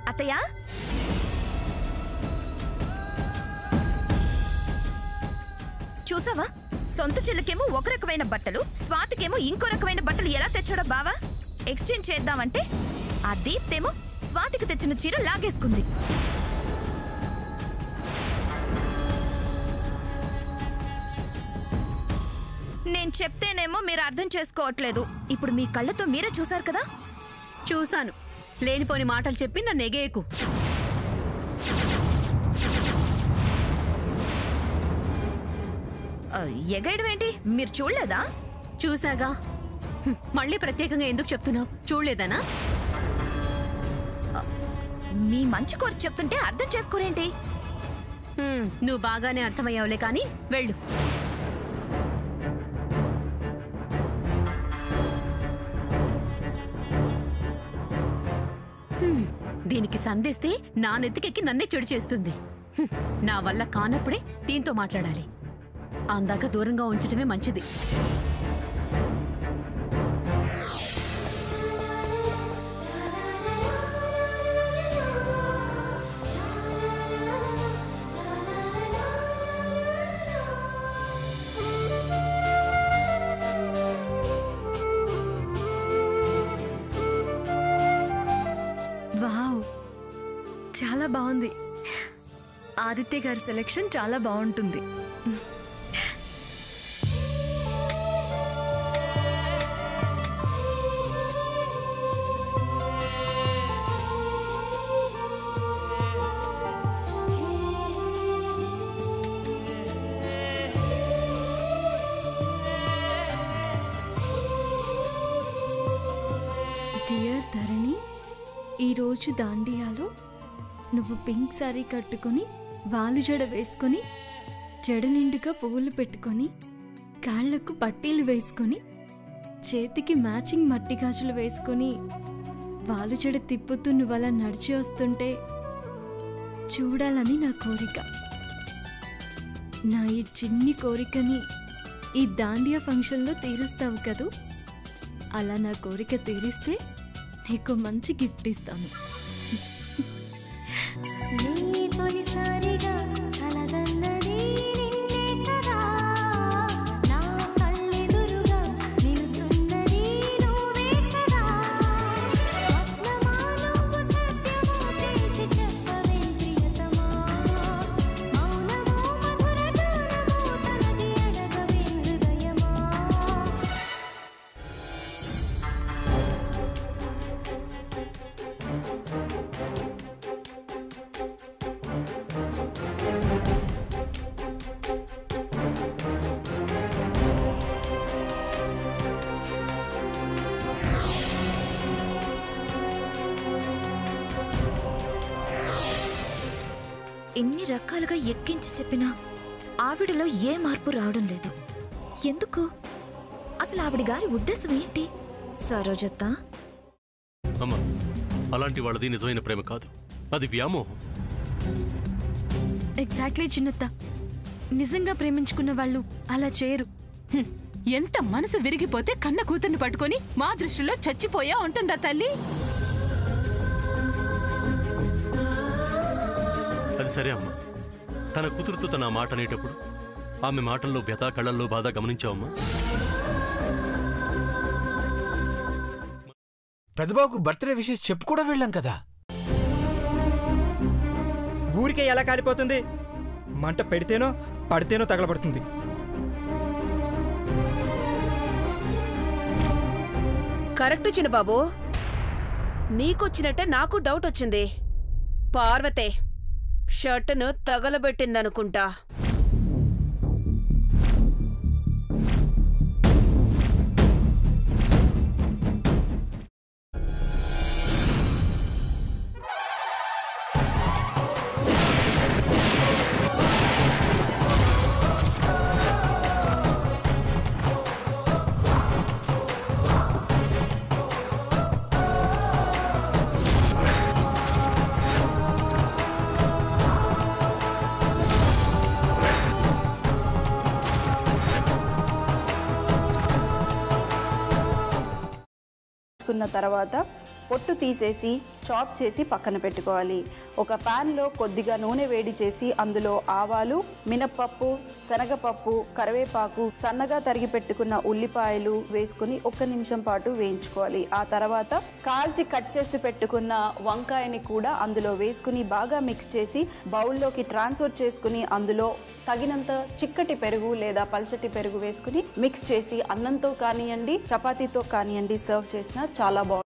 అత్తయ్య చూసావా, సొంత చెల్లికేమో ఒక రకమైన బట్టలు, స్వాతికేమో ఇంకో రకమైన బట్టలు ఎలా తెచ్చాడో బావా. ఎక్స్చేంజ్ చేద్దామంటే ఆ దీప్తేమో స్వాతికి తెచ్చిన చీర లాగేసుకుంది. నేను చెప్తేనేమో మీరు అర్థం చేసుకోవట్లేదు. ఇప్పుడు మీ కళ్ళతో మీరే చూశారు కదా. చూశాను. లేనిపోని మాటలు చెప్పి నన్ను ఎగేయకు. ఎగయడం ఏంటి, మీరు చూడలేదా? చూసాగా. మళ్ళీ ప్రత్యేకంగా ఎందుకు చెప్తున్నావు? చూడలేదనా? మీ మంచి కోరి చెప్తుంటే అర్థం చేసుకోరేంటి? నువ్వు బాగానే అర్థమయ్యావులే, కానీ వెళ్ళు. దీనికి సంధిస్తే నా నెత్తికెక్కి నన్నే చెడు చేస్తుంది. నా వల్ల కానప్పుడే దీంతో మాట్లాడాలి. అందాక దూరంగా ఉంచడమే మంచిది. వావ్, చాలా బాగుంది. ఆదిత్య గారి సెలెక్షన్ చాలా బాగుంటుంది. డియర్ ధరణి, ఈరోజు దాండియాలో నువ్వు పింక్ సారీ కట్టుకొని, వాలు జడ వేసుకొని, జడ నిండుగా పువ్వులు పెట్టుకొని, కాళ్లకు పట్టీలు వేసుకొని, చేతికి మ్యాచింగ్ మట్టి గాజులు వేసుకొని, వాలు జడ తిప్పుతూ నువ్వలా నడిచి వస్తుంటే చూడాలని నా కోరిక. నా ఈ చిన్ని కోరికని ఈ దాండియా ఫంక్షన్లో తీరుస్తావు కదూ. అలా నా కోరిక తీరిస్తే నీకు మంచి గిఫ్ట్ ఇస్తాను. ఎన్ని రకాలుగా ఎక్కించి చెప్పినా ఆవిడలో ఏ మార్పు రావడం లేదు. ఎందుకు? అసలు ఆవిడ గారి ఉద్దేశం ఏంటి? సరోజత్త, అమ్మా, అలాంటి వాళ్ళది నిజమైన ప్రేమ కాదు, అది వ్యామోహం. ఎగ్జాక్ట్లీ చిన్నత్త, నిజంగా ప్రేమించుకున్న వాళ్ళు అలా చేయరు. ఎంత మనసు విరిగిపోతే కన్న కూతుర్ని పట్టుకొని మా దృష్టిలో చచ్చిపోయా ఉంటుందా తల్లి? అది సరే అమ్మా, తన కూతురుతో తన మాట అనేటప్పుడు ఆమె మాటల్లో వ్యథ, కళ్ళల్లో బాధ గమనించావమ్మా? పెద్దబాబుకు బర్త్డే విషెస్ చెప్పు కూడా వెళ్ళాం కదా. ఊరికే ఎలా కాలిపోతుంది? మంట పెడితేనో పడితేనో తగలబడుతుంది. కరెక్ట్ చిన్నబాబు, నీకొచ్చినట్టే నాకు డౌట్ వచ్చింది. పార్వతే షర్టును తగలబెట్టిందనుకుంటా. తర్వాత పొట్టు తీసేసి చాప్ చేసి పక్కన పెట్టుకోవాలి. ఒక ప్యాన్లో కొద్దిగా నూనె వేడి చేసి అందులో ఆవాలు, మినప్పప్పు, శనగపప్పు, కరివేపాకు, సన్నగా తరిగి పెట్టుకున్న ఉల్లిపాయలు వేసుకుని 1 నిమిషం పాటు వేయించుకోవాలి. ఆ తర్వాత కాల్చి కట్ చేసి పెట్టుకున్న వంకాయని కూడా అందులో వేసుకుని బాగా మిక్స్ చేసి బౌల్లోకి ట్రాన్స్ఫర్ చేసుకుని అందులో తగినంత చిక్కటి పెరుగు లేదా పల్చటి పెరుగు వేసుకుని మిక్స్ చేసి అన్నంతో కానివ్వండి, చపాతీతో కానివ్వండి సర్వ్ చేసినా చాలా బాగుంటుంది.